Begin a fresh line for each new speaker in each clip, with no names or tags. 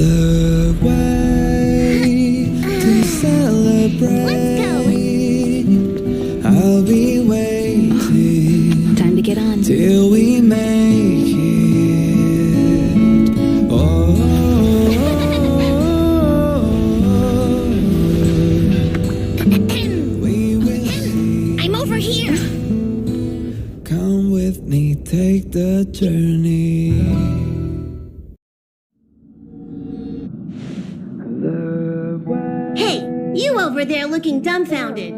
The way to celebrate.
Let's go.
I'll be waiting.
Time to get on.
Till we make it. Oh. We will see.
I'm over here.
Come with me, take the journey.
Hey, you over there looking dumbfounded.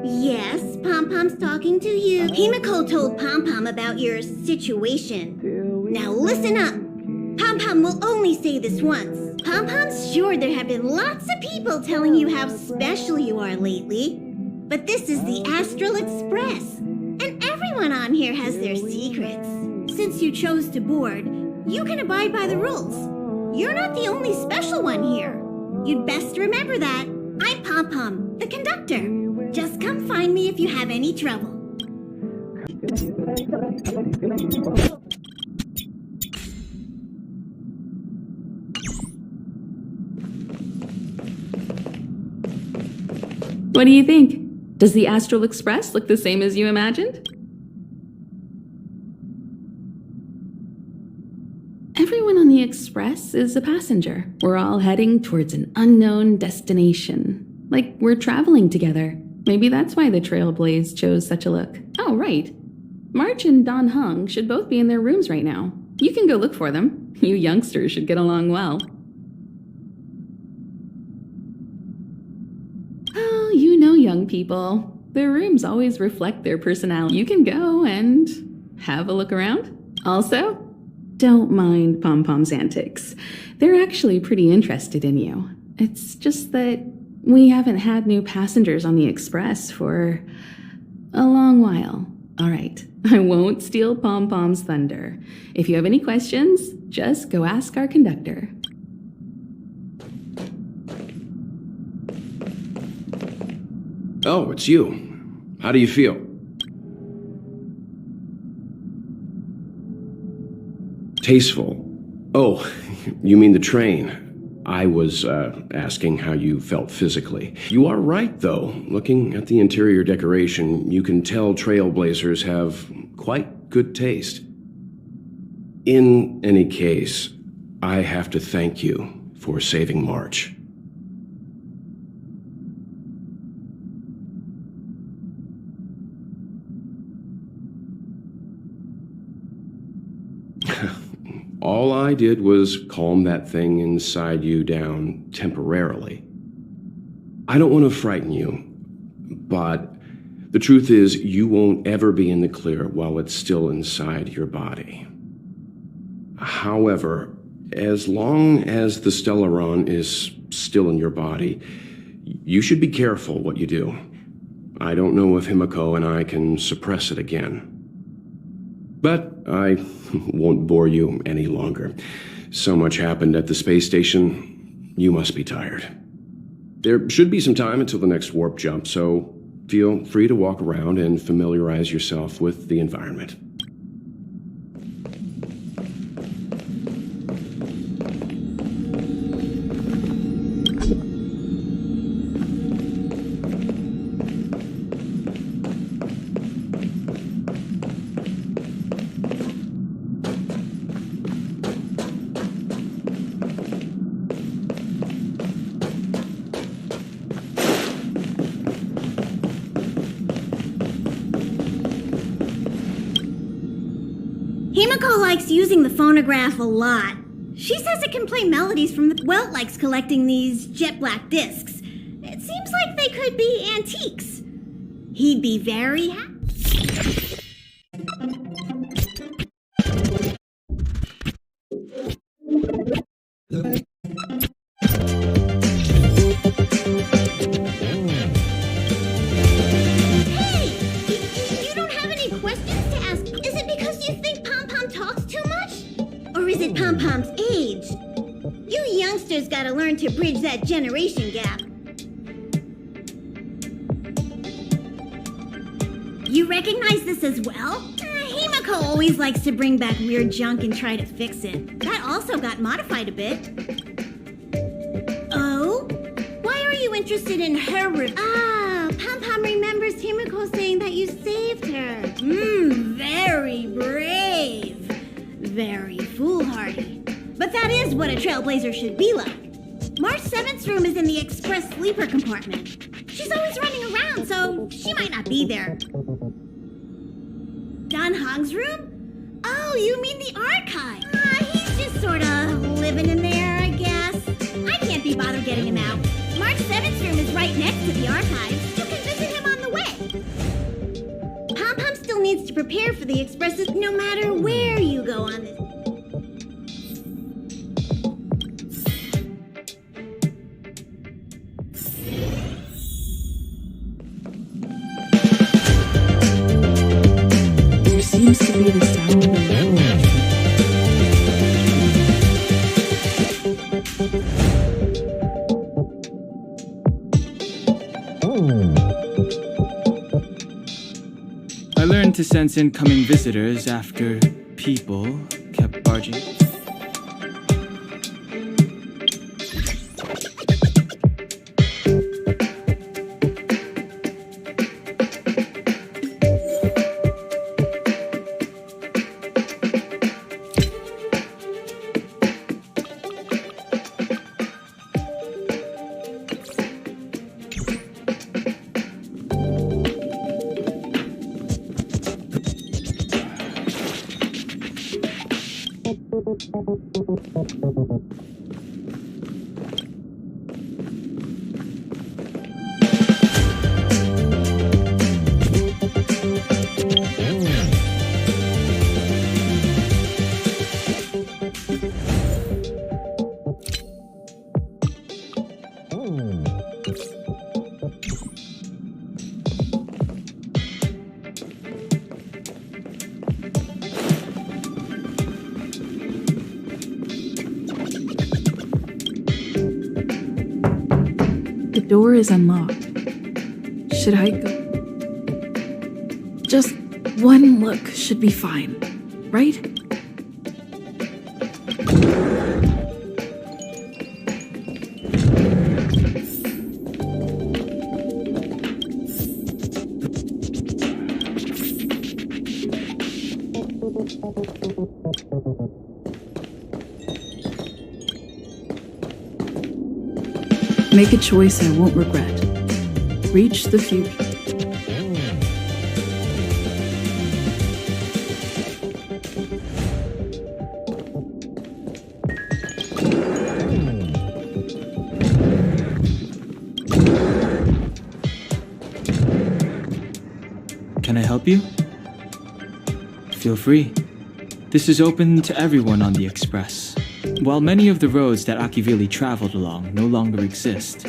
Yes, Pom-Pom's talking to you. Himiko told Pom-Pom about your situation. Now listen up. Pom-Pom will only say this once. Pom-Pom's sure there have been lots of people telling you how special you are lately. But this is the Astral Express. And everyone on here has their secrets. Since you chose to board, you can abide by the rules. You're not the only special one here. You'd best remember that. I'm Pom-Pom, the conductor. Just come find me if you have any trouble.
What do you think? Does the Astral Express look the same as you imagined? Everyone on the Express is a passenger. We're all heading towards an unknown destination. Like we're traveling together. Maybe that's why the Trailblaze chose such a look. Oh, right. March and Don Hung should both be in their rooms right now. You can go look for them. You youngsters should get along well. Oh, you know young people. Their rooms always reflect their personality. You can go and have a look around. Also, don't mind Pom-Pom's antics. They're actually pretty interested in you. It's just that we haven't had new passengers on the Express for a long while. All right, I won't steal Pom-Pom's thunder. If you have any questions, just go ask our conductor.
Oh, it's you. How do you feel? Tasteful. Oh, you mean the train. I was asking how you felt physically. You are right, though. Looking at the interior decoration, you can tell Trailblazers have quite good taste. In any case, I have to thank you for saving March. All I did was calm that thing inside you down temporarily. I don't want to frighten you, but the truth is you won't ever be in the clear while it's still inside your body. However, as long as the Stellaron is still in your body, you should be careful what you do. I don't know if Himiko and I can suppress it again. But I won't bore you any longer. So much happened at the space station, you must be tired. There should be some time until the next warp jump, so feel free to walk around and familiarize yourself with the environment.
Himiko likes using the phonograph a lot. She says it can play melodies from the... Welt likes collecting these jet black discs. It seems like they could be antiques. He'd be very happy. Hey! You don't have any questions to ask? Is it because you think Pom-Pom talks too much? Or is it Pom-Pom's age? You youngsters gotta learn to bridge that generation gap. You recognize this as well? Himiko always likes to bring back weird junk and try to fix it. That also got modified a bit. interested in her room? Ah, Pom-Pom remembers Himiko saying that you saved her. Very brave. Very foolhardy. But that is what a trailblazer should be like. March 7th's room is in the express sleeper compartment. She's always running around, so she might not be there. Don Hong's room? Oh, you mean the archive? He's just sorta living in there, I guess. I can't be bothered getting him out. March 7th's room is right next to the archives. You can visit him on the way. Pom-Pom still needs to prepare for the expresses no matter where you go on this.
There seems to be the sound of a
I learned to sense incoming visitors after people kept barging.
The door is unlocked. Should I go? Just one look should be fine, right? Make a choice I won't regret. Reach the future.
Can I help you? Feel free. This is open to everyone on the Express. While many of the roads that Akivili traveled along no longer exist,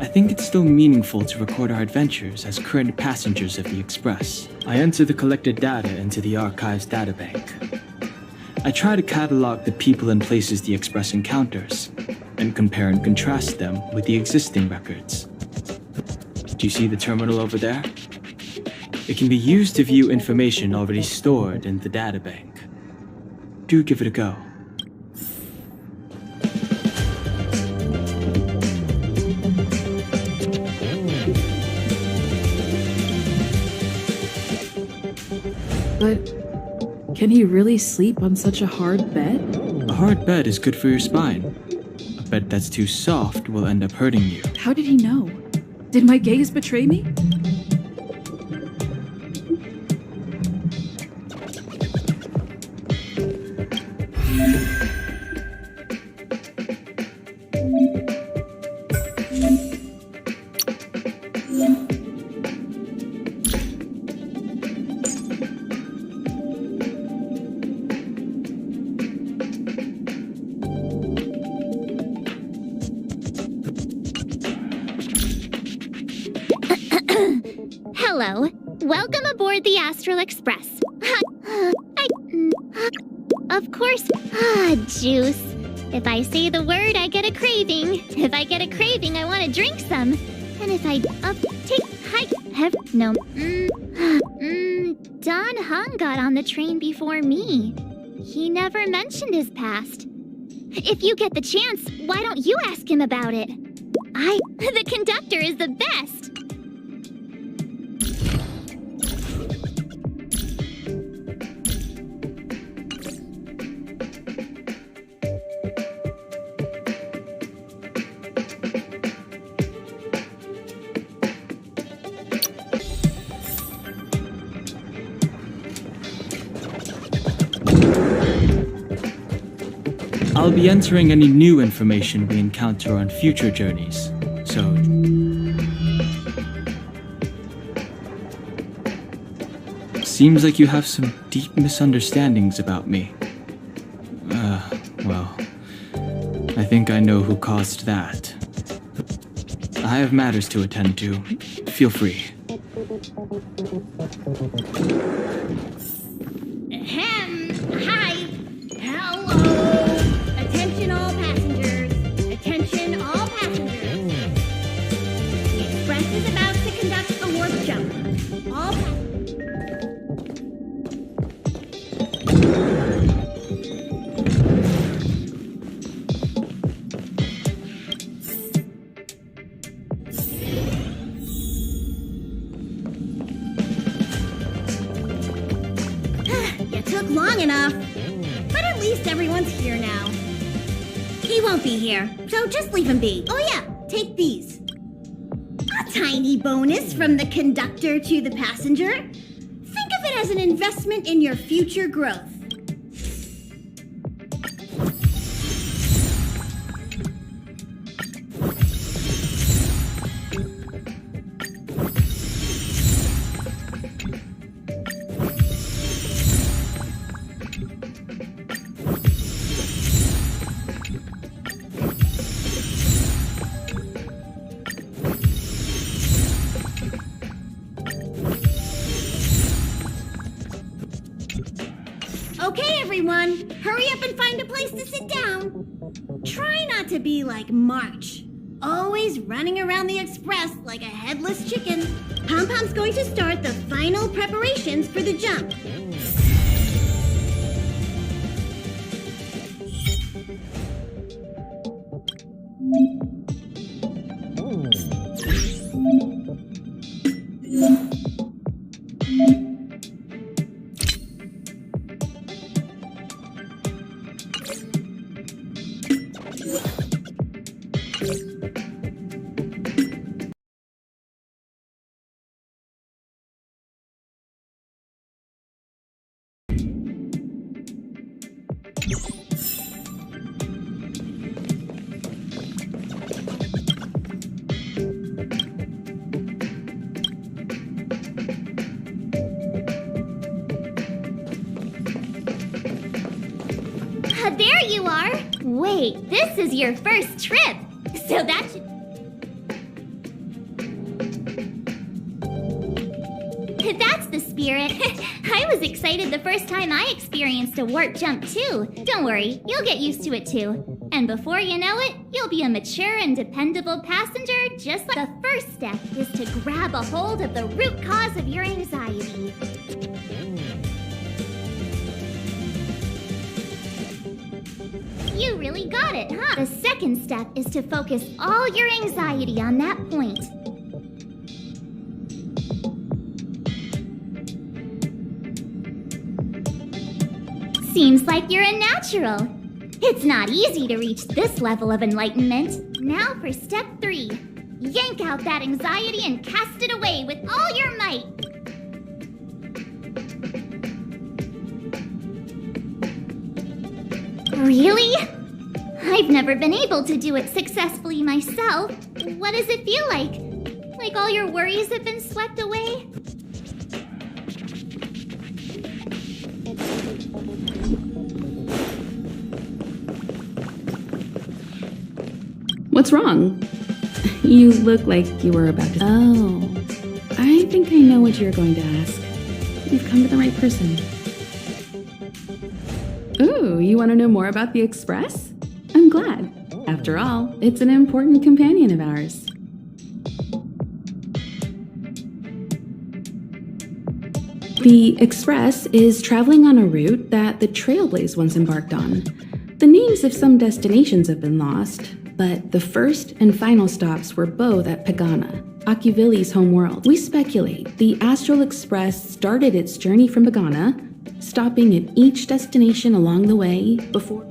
I think it's still meaningful to record our adventures as current passengers of the Express. I enter the collected data into the Archives databank. I try to catalog the people and places the Express encounters, and compare and contrast them with the existing records. Do you see the terminal over there? It can be used to view information already stored in the databank. Do give it a go.
But can he really sleep on such a hard bed?
A hard bed is good for your spine. A bed that's too soft will end up hurting you.
How did he know? Did my gaze betray me?
Hello. Welcome aboard the Astral Express. Of course. Juice. If I say the word, I get a craving. If I get a craving, I want to drink some. And if I Don Hung got on the train before me. He never mentioned his past. If you get the chance, why don't you ask him about it? The conductor is the best!
I'll be entering any new information we encounter on future journeys, so... Seems like you have some deep misunderstandings about me. Well, I think I know who caused that. I have matters to attend to. Feel free.
Hi. Hello. Attention all passengers. Attention all passengers. The Express is about to conduct a warp jump. All You took long enough. But at least everyone's here now. He won't be here, so just leave him be. Oh yeah, take these. A tiny bonus from the conductor to the passenger. Think of it as an investment in your future growth. Okay, everyone, hurry up and find a place to sit down. Try not to be like March, always running around the Express like a headless chicken. Pom-Pom's going to start the final preparations for the jump.
There you are! Wait, this is your first trip! So that should... That's the spirit. I was excited the first time I experienced a warp jump too. Don't worry, you'll get used to it too. And before you know it, you'll be a mature and dependable passenger just like... The first step is to grab a hold of the root cause of your anxiety. You really got it, huh? The second step is to focus all your anxiety on that point. Seems like you're a natural. It's not easy to reach this level of enlightenment. Now for step 3. Yank out that anxiety and cast it away with all your might. Really? I've never been able to do it successfully myself. What does it feel like? Like all your worries have been swept away?
What's wrong? You look like you were about to... Oh, I think I know what you're going to ask. You've come to the right person. Ooh, you want to know more about the Express? I'm glad. After all, it's an important companion of ours. The Express is traveling on a route that the Trailblaze once embarked on. The names of some destinations have been lost, but the first and final stops were both at Pagana, Akivili's homeworld. We speculate the Astral Express started its journey from Pagana, stopping at each destination along the way before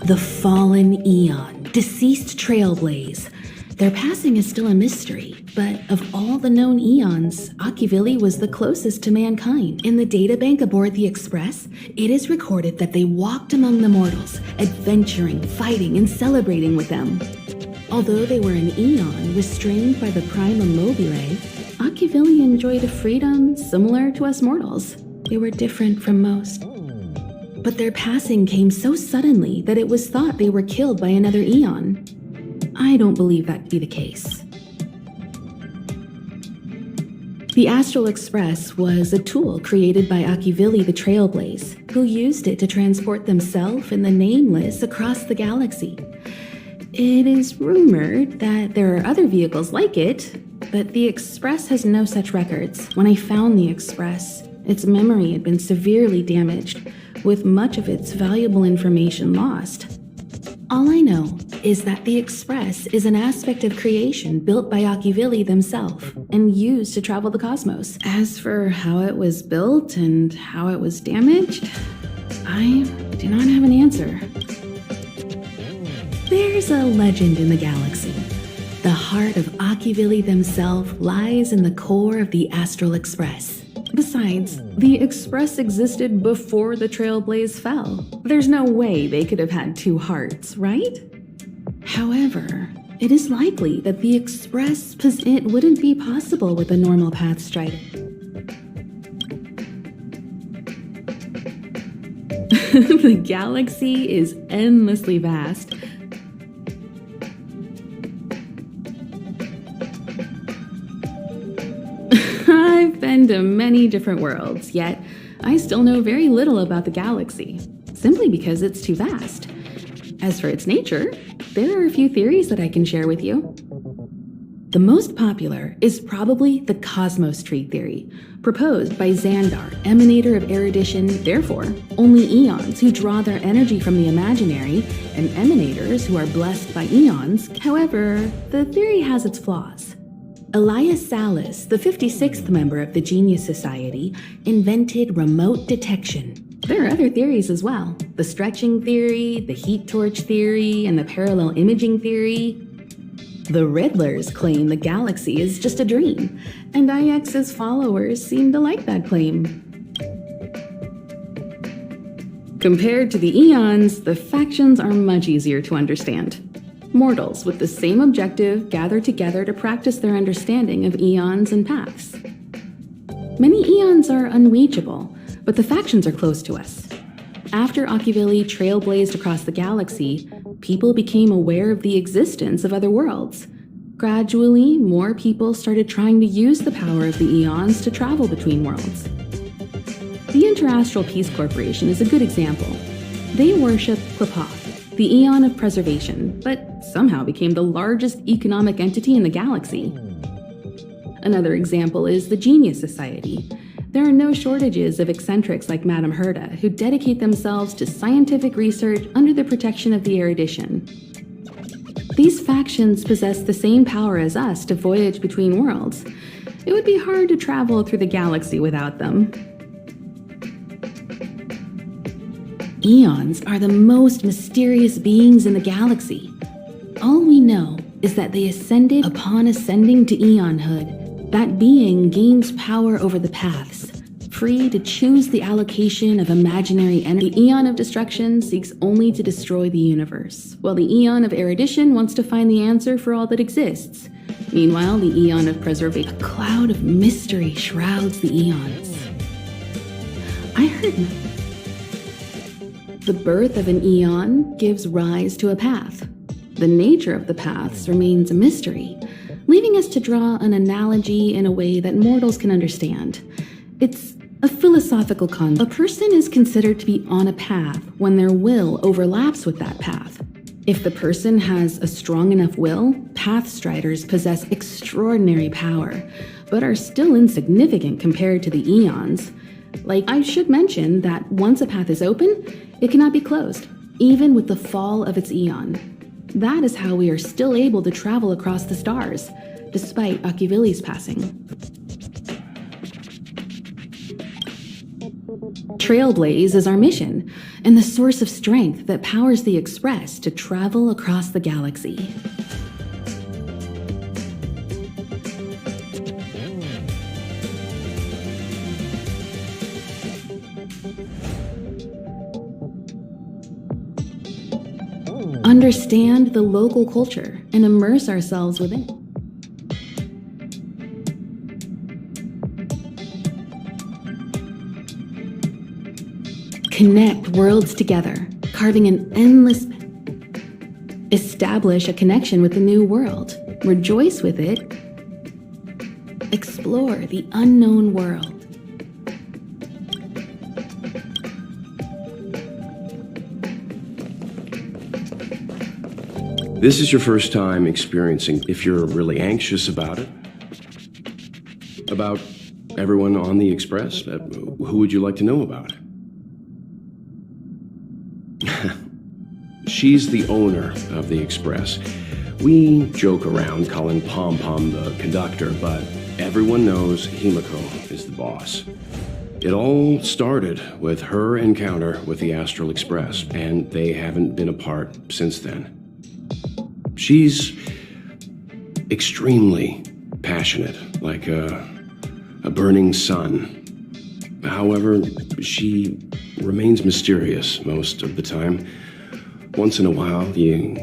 the fallen Eon, deceased Trailblaze. Their passing is still a mystery, but of all the known eons, Akivili was the closest to mankind. In the databank aboard the Express, it is recorded that they walked among the mortals, adventuring, fighting, and celebrating with them. Although they were an eon restrained by the Prima Mobile, Akivili enjoyed a freedom similar to us mortals. They were different from most. But their passing came so suddenly that it was thought they were killed by another eon. I don't believe that to be the case. The Astral Express was a tool created by Akivili the Trailblaze, who used it to transport themselves and the Nameless across the galaxy. It is rumored that there are other vehicles like it, but the Express has no such records. When I found the Express, its memory had been severely damaged, with much of its valuable information lost. All I know is that the Express is an aspect of creation built by Akivili themselves and used to travel the cosmos. As for how it was built and how it was damaged, I do not have an answer. There's a legend in the galaxy. The heart of Akivili themselves lies in the core of the Astral Express. Besides, the Express existed before the Trailblaze fell. There's no way they could have had two hearts, right? However, it is likely that the Express it wouldn't be possible with a normal path strider. The galaxy is endlessly vast. I've been to many different worlds, yet I still know very little about the galaxy, simply because it's too vast. As for its nature, there are a few theories that I can share with you. The most popular is probably the Cosmos Tree theory, proposed by Xandar, emanator of erudition, therefore, only eons who draw their energy from the imaginary, and emanators who are blessed by eons. However, the theory has its flaws. Elias Salas, the 56th member of the Genius Society, invented remote detection. There are other theories as well. The stretching theory, the heat torch theory, and the parallel imaging theory. The Riddlers claim the galaxy is just a dream, and IX's followers seem to like that claim. Compared to the eons, the factions are much easier to understand. Mortals with the same objective gather together to practice their understanding of eons and paths. Many eons are unreachable, but the factions are close to us. After Akivili trailblazed across the galaxy, people became aware of the existence of other worlds. Gradually, more people started trying to use the power of the eons to travel between worlds. The Interastral Peace Corporation is a good example. They worship Klapoth, the Eon of Preservation, but somehow became the largest economic entity in the galaxy. Another example is the Genius Society. There are no shortages of eccentrics like Madame Herda, who dedicate themselves to scientific research under the protection of the erudition. These factions possess the same power as us to voyage between worlds. It would be hard to travel through the galaxy without them. Eons are the most mysterious beings in the galaxy. All we know is that they ascended upon ascending to eonhood. That being gains power over the paths, free to choose the allocation of imaginary energy. The Eon of Destruction seeks only to destroy the universe, while the Eon of Erudition wants to find the answer for all that exists. Meanwhile, the Eon of Preservation, a cloud of mystery shrouds the eons. I heard the birth of an eon gives rise to a path. The nature of the paths remains a mystery, leaving us to draw an analogy in a way that mortals can understand. It's a philosophical concept. A person is considered to be on a path when their will overlaps with that path. If the person has a strong enough will, path striders possess extraordinary power, but are still insignificant compared to the eons. I should mention that once a path is open, it cannot be closed. even with the fall of its eon. That is how we are still able to travel across the stars, despite Akivili's passing. Trailblaze is our mission, and the source of strength that powers the Express to travel across the galaxy. Understand the local culture and immerse ourselves within it. Connect worlds together, carving an endless... Establish a connection with the new world. Rejoice with it. Explore the unknown world.
This is your first time experiencing, if you're really anxious about it, about everyone on the Express, who would you like to know about? She's the owner of the Express. We joke around calling Pom Pom the conductor, but everyone knows Himiko is the boss. It all started with her encounter with the Astral Express, and they haven't been apart since then. She's extremely passionate, like a burning sun. However, she remains mysterious most of the time. Once in a while, you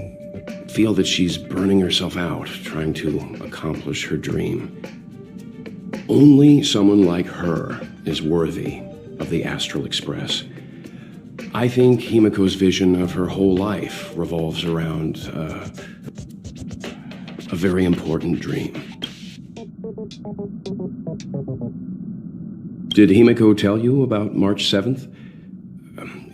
feel that she's burning herself out, trying to accomplish her dream. Only someone like her is worthy of the Astral Express. I think Himiko's vision of her whole life revolves around a very important dream. Did Himiko tell you about March 7th?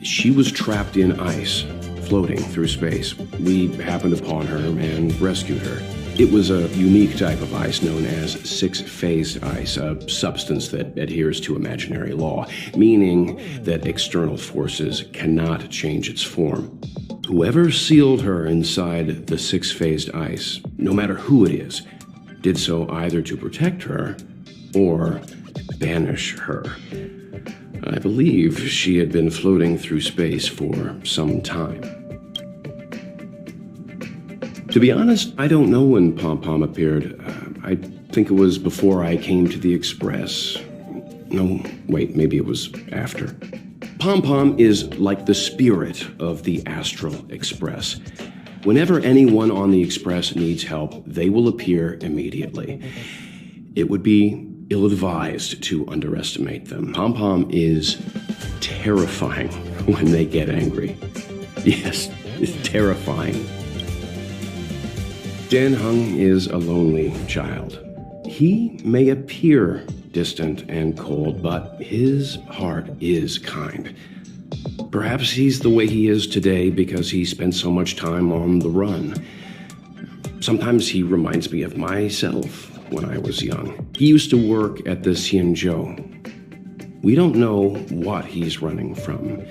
She was trapped in ice, floating through space. We happened upon her and rescued her. It was a unique type of ice known as six-phased ice, a substance that adheres to imaginary law, meaning that external forces cannot change its form. Whoever sealed her inside the six-phased ice, no matter who it is, did so either to protect her or banish her. I believe she had been floating through space for some time. To be honest, I don't know when Pom Pom appeared. I think it was before I came to the Express. No, wait, maybe it was after. Pom Pom is like the spirit of the Astral Express. Whenever anyone on the Express needs help, they will appear immediately. It would be ill-advised to underestimate them. Pom Pom is terrifying when they get angry. Yes, it's terrifying. Dan Hung is a lonely child. He may appear distant and cold, but his heart is kind. Perhaps he's the way he is today because he spent so much time on the run. Sometimes he reminds me of myself when I was young. He used to work at the Xianzhou. We don't know what he's running from.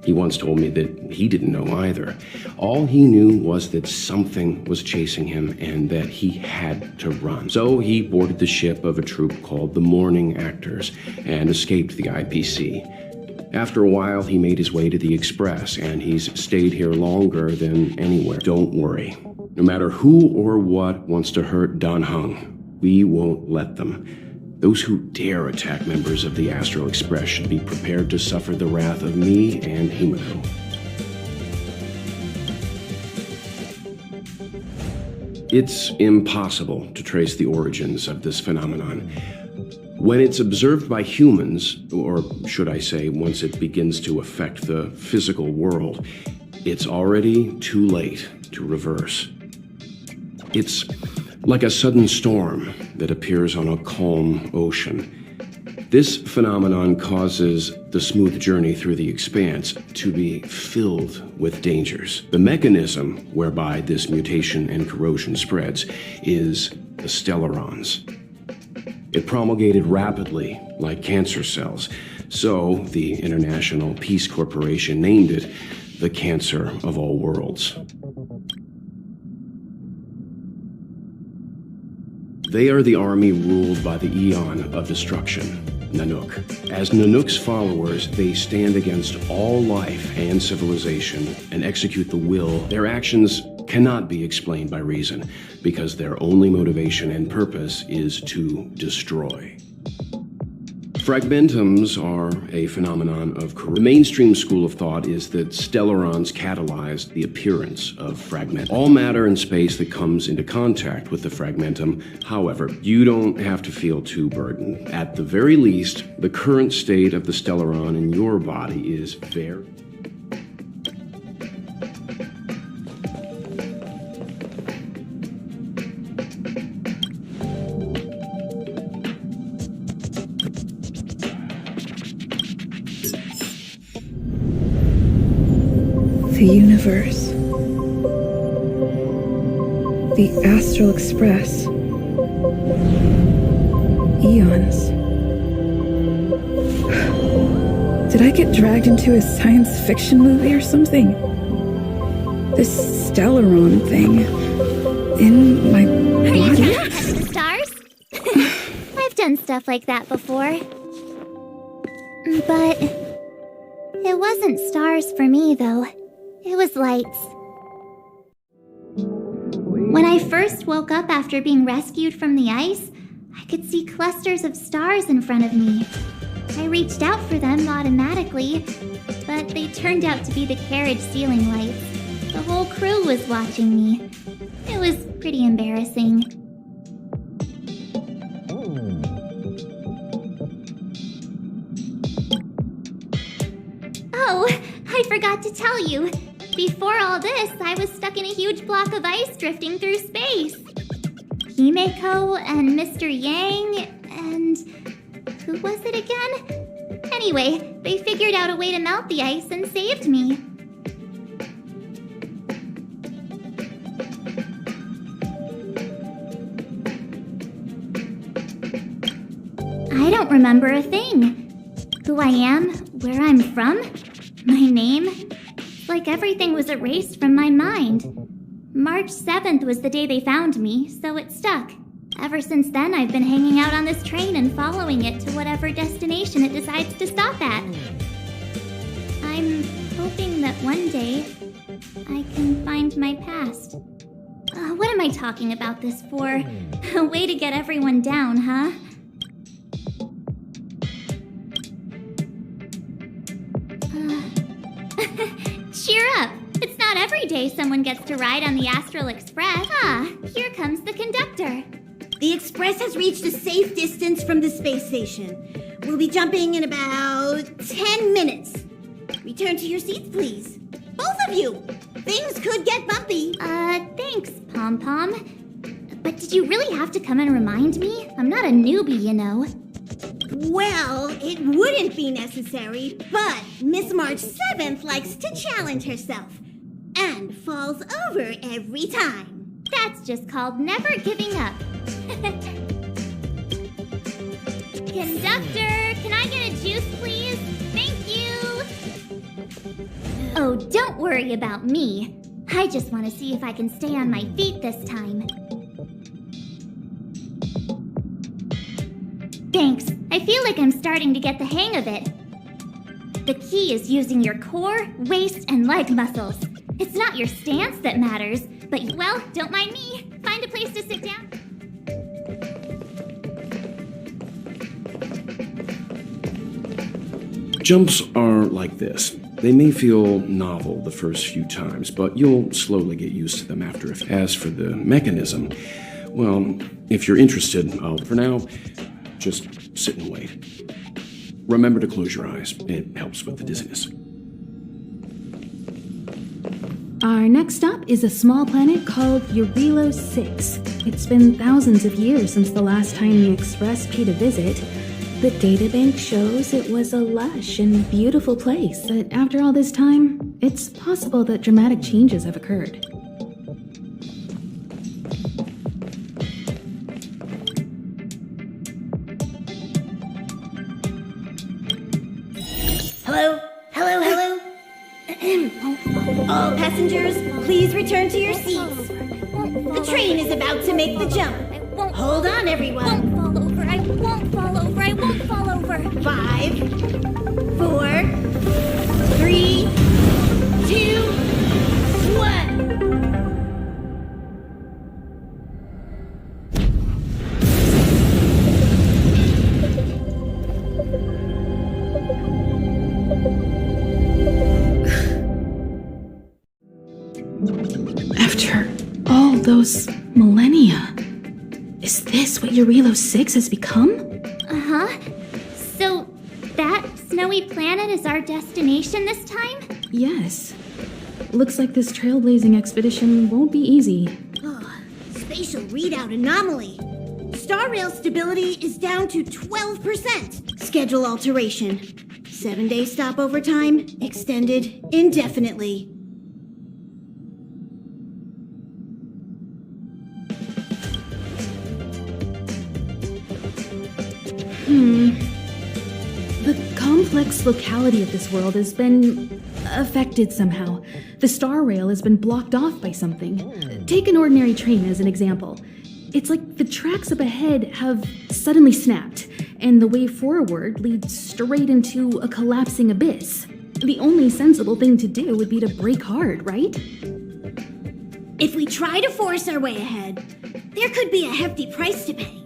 He once told me that he didn't know either. All he knew was that something was chasing him and that he had to run. So he boarded the ship of a troupe called the Morning Actors and escaped the IPC. After a while, he made his way to the Express, and he's stayed here longer than anywhere. Don't worry. No matter who or what wants to hurt Dan Hung, we won't let them. Those who dare attack members of the Astral Express should be prepared to suffer the wrath of me and Himiko. It's impossible to trace the origins of this phenomenon. When it's observed by humans, or should I say, once it begins to affect the physical world, it's already too late to reverse. It's like a sudden storm that appears on a calm ocean. This phenomenon causes the smooth journey through the expanse to be filled with dangers. The mechanism whereby this mutation and corrosion spreads is the stellarons. It promulgated rapidly like cancer cells, so the International Peace Corporation named it the cancer of all worlds. They are the army ruled by the Eon of Destruction, Nanook. As Nanook's followers, they stand against all life and civilization and execute the will. Their actions cannot be explained by reason, because their only motivation and purpose is to destroy. Fragmentums are a phenomenon of corruption. The mainstream school of thought is that stellarons catalyzed the appearance of fragment. All matter and space that comes into contact with the fragmentum. However, you don't have to feel too burdened. At the very least, the current state of the stellaron in your body is very...
The universe. The Astral Express. Eons. Did I get dragged into a science fiction movie or something? This Stellaron thing in my
Are you
body?
trying to touch the stars? I've done stuff like that before. But it wasn't stars for me, though. It was lights. When I first woke up after being rescued from the ice, I could see clusters of stars in front of me. I reached out for them automatically, but they turned out to be the carriage ceiling lights. The whole crew was watching me. It was pretty embarrassing. Oh, I forgot to tell you. Before all this, I was stuck in a huge block of ice drifting through space. Himeko and Mr. Yang and... who was it again? Anyway, they figured out a way to melt the ice and saved me. I don't remember a thing. Who I am, where I'm from, my name... like everything was erased from my mind. March 7th was the day they found me, so it stuck. Ever since then, I've been hanging out on this train and following it to whatever destination it decides to stop at. I'm hoping that one day I can find my past. What am I talking about this for? A way to get everyone down, huh? Cheer up! It's not every day someone gets to ride on the Astral Express. Ah, here comes the conductor.
The Express has reached a safe distance from the space station. We'll be jumping in about 10 minutes. Return to your seats, please. Both of you! Things could get bumpy.
Thanks, Pom Pom. But did you really have to come and remind me? I'm not a newbie, you know.
Well, it wouldn't be necessary, but Miss March 7th likes to challenge herself and falls over every time.
That's just called never giving up. Conductor, can I get a juice, please? Thank you. Oh, don't worry about me. I just want to see if I can stay on my feet this time. Thanks. I feel like I'm starting to get the hang of it. The key is using your core, waist, and leg muscles. It's not your stance that matters, but, well, don't mind me. Find a place to sit down.
Jumps are like this. They may feel novel the first few times, but you'll slowly get used to them after. As for the mechanism, well, if you're interested, for now, just sit and wait. Remember to close your eyes. It helps with the dizziness.
Our next stop is a small planet called Jarilo-VI. It's been thousands of years since the last time the Express paid a visit. The databank shows it was a lush and beautiful place, but after all this time, it's possible that dramatic changes have occurred.
Hello? Hello, hello? passengers, please return to your seats. The train is about to make the jump. Hold on, everyone.
I won't fall over. I won't fall over.
5, 4, 3, 2, 1.
After all those millennia, is this what Jarilo-VI has become?
Uh-huh. So, that snowy planet is our destination this time?
Yes. Looks like this trailblazing expedition won't be easy.
Spatial readout anomaly. Star rail stability is down to 12%. Schedule alteration. 7-day stopover time extended indefinitely.
The complex locality of this world has been affected somehow. The star rail has been blocked off by something. Take an ordinary train as an example. It's like the tracks up ahead have suddenly snapped, and the way forward leads straight into a collapsing abyss. The only sensible thing to do would be to brake hard, right?
If we try to force our way ahead, there could be a hefty price to pay.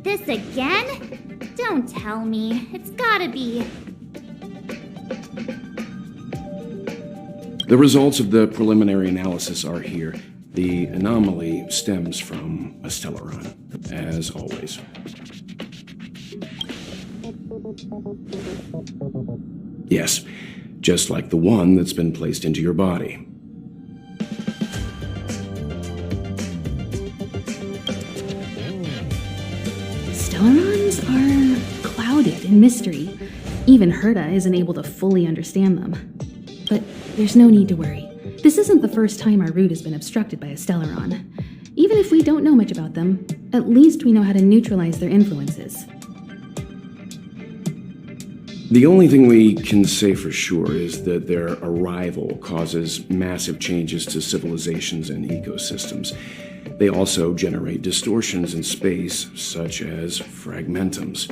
This again? Don't tell me. It's gotta be.
The results of the preliminary analysis are here. The anomaly stems from a stellaron, as always. Yes, just like the one that's been placed into your body.
Stellarons are clouded in mystery. Even Herta isn't able to fully understand them. But there's no need to worry. This isn't the first time our route has been obstructed by a Stellaron. Even if we don't know much about them, at least we know how to neutralize their influences.
The only thing we can say for sure is that their arrival causes massive changes to civilizations and ecosystems. They also generate distortions in space, such as fragmentums.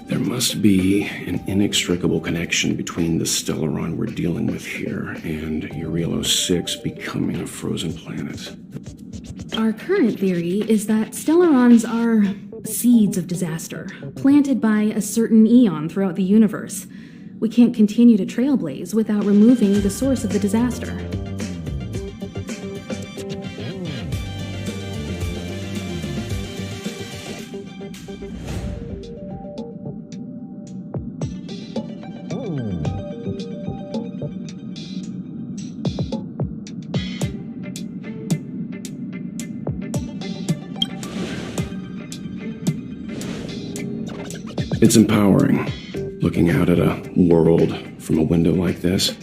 There must be an inextricable connection between the Stellaron we're dealing with here and Jarilo-VI becoming a frozen planet.
Our current theory is that Stellarons are seeds of disaster, planted by a certain eon throughout the universe. We can't continue to trailblaze without removing the source of the disaster.
It's empowering, looking out at a world from a window like this.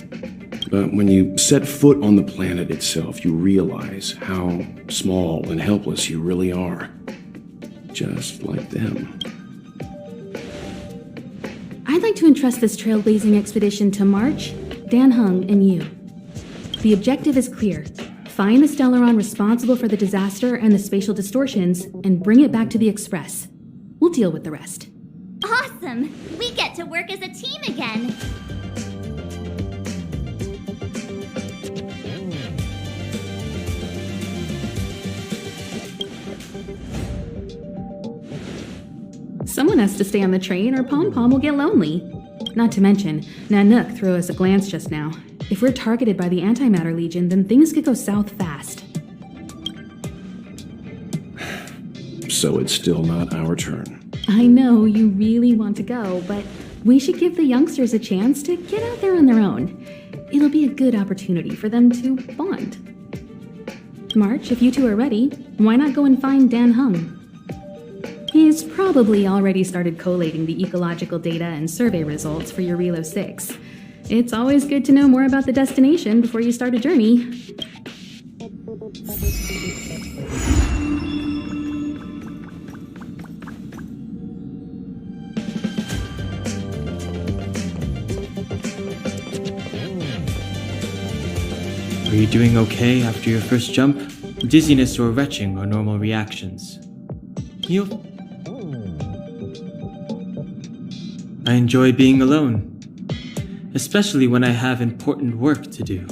But when you set foot on the planet itself, you realize how small and helpless you really are. Just like them.
I'd like to entrust this trailblazing expedition to March, Dan Hung, and you. The objective is clear. Find the Stellaron responsible for the disaster and the spatial distortions, and bring it back to the Express. We'll deal with the rest.
Awesome! We get to work as a team again!
Someone has to stay on the train or Pom Pom will get lonely. Not to mention, Nanook threw us a glance just now. If we're targeted by the Antimatter Legion, then things could go south fast.
So it's still not our turn.
I know you really want to go, but we should give the youngsters a chance to get out there on their own. It'll be a good opportunity for them to bond. March, if you two are ready, why not go and find Dan Hung? He's probably already started collating the ecological data and survey results for Jarilo-VI. It's always good to know more about the destination before you start a journey.
Are you doing okay after your first jump? Dizziness or retching are normal reactions. I enjoy being alone, especially when I have important work to do.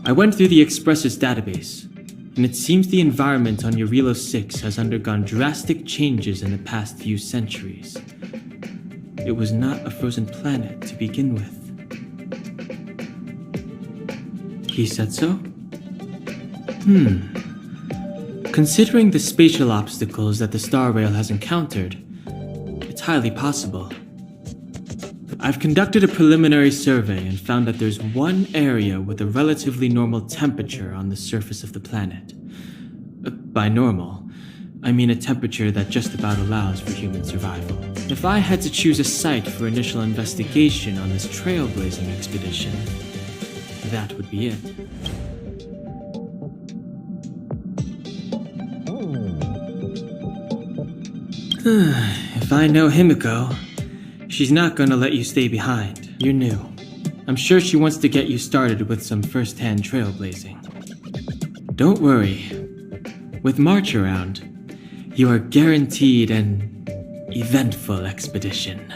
I went through the Express's database, and it seems the environment on Jarilo-VI has undergone drastic changes in the past few centuries. It was not a frozen planet to begin with. He said so? Considering the spatial obstacles that the Star Rail has encountered, it's highly possible. I've conducted a preliminary survey and found that there's one area with a relatively normal temperature on the surface of the planet. By normal, I mean a temperature that just about allows for human survival. If I had to choose a site for initial investigation on this trailblazing expedition, that would be it. If I know Himiko, she's not gonna let you stay behind. You're new. I'm sure she wants to get you started with some first-hand trailblazing. Don't worry. With March around, you are guaranteed an eventful expedition.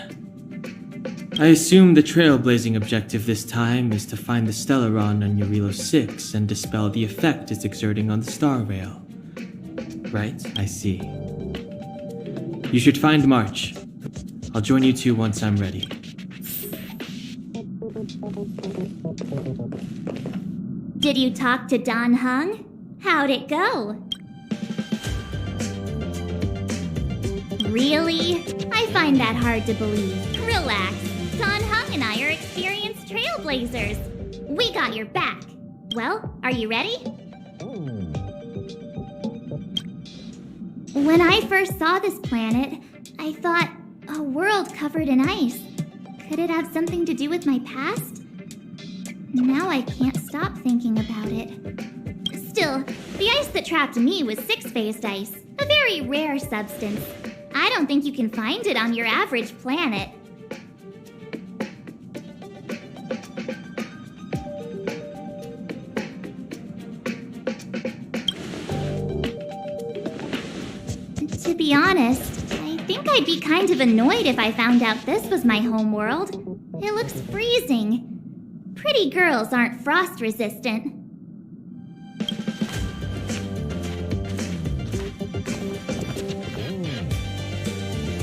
I assume the trailblazing objective this time is to find the Stellaron on Jarilo-VI and dispel the effect it's exerting on the Star Rail. Right? I see. You should find March. I'll join you two once I'm ready.
Did you talk to Don Hung? How'd it go? Really? I find that hard to believe. Relax. Don Hung and I are experienced trailblazers. We got your back. Well, are you ready? When I first saw this planet, I thought, a world covered in ice. Could it have something to do with my past? Now I can't stop thinking about it. Still, the ice that trapped me was six-phased ice, a very rare substance. I don't think you can find it on your average planet. To be honest, I think I'd be kind of annoyed if I found out this was my homeworld. It looks freezing. Pretty girls aren't frost resistant.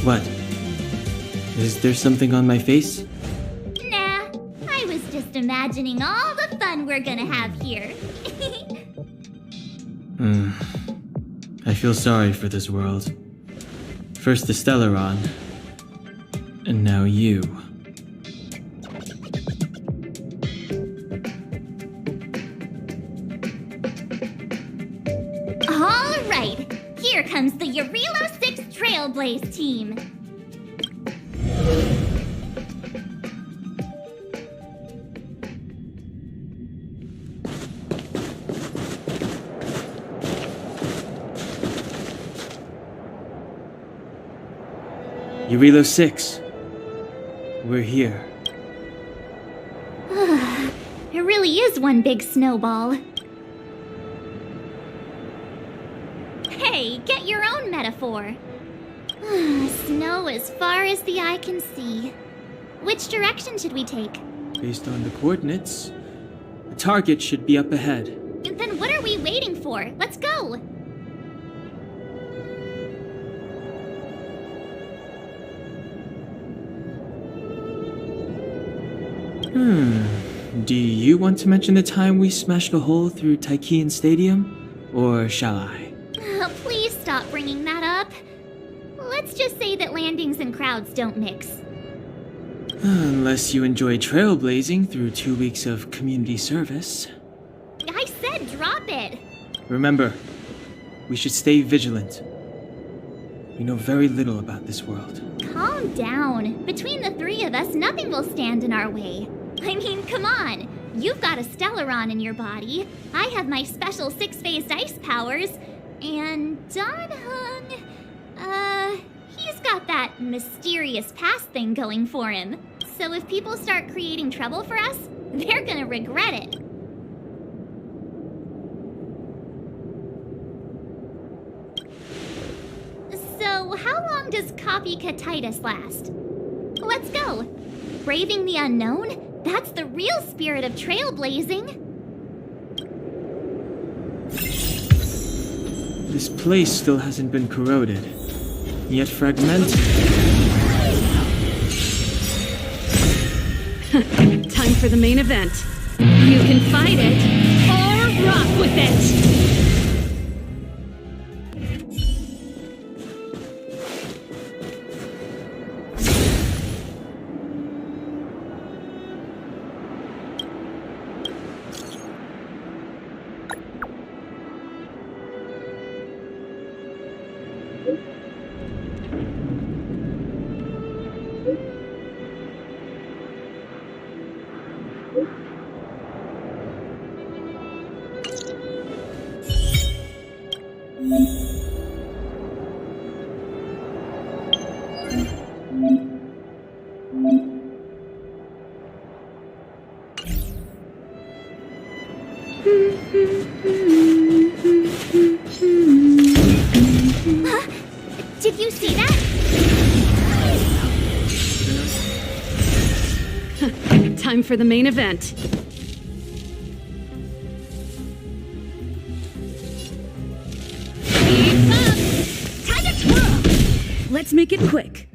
What? Is there something on my face?
Nah, I was just imagining all the fun we're gonna have here.
I feel sorry for this world. First the Stellaron, and now you.
All right, here comes the Jarilo-VI Trailblaze team.
Jarilo-VI. We're here.
It really is one big snowball. Hey, get your own metaphor. Snow as far as the eye can see. Which direction should we take?
Based on the coordinates, the target should be up ahead.
Then what are we waiting for? Let's go!
Do you want to mention the time we smashed a hole through Taikian Stadium? Or shall I?
Please stop bringing that up. Let's just say that landings and crowds don't mix.
Unless you enjoy trailblazing through 2 weeks of community service.
I said drop it!
Remember, we should stay vigilant. We know very little about this world.
Calm down. Between the three of us, nothing will stand in our way. I mean, come on. You've got a Stellaron in your body. I have my special six-phased ice powers. And Don Hung, he's got that mysterious past thing going for him. So if people start creating trouble for us, they're gonna regret it. how long does copycatitis last? Let's go. Braving the unknown? That's the real spirit of trailblazing.
This place still hasn't been corroded, yet fragmented.
Time for the main event. You can fight it, or rock with it!
Did you see that?
Time for the main event. Keep up! Time to twirl! Let's make it quick.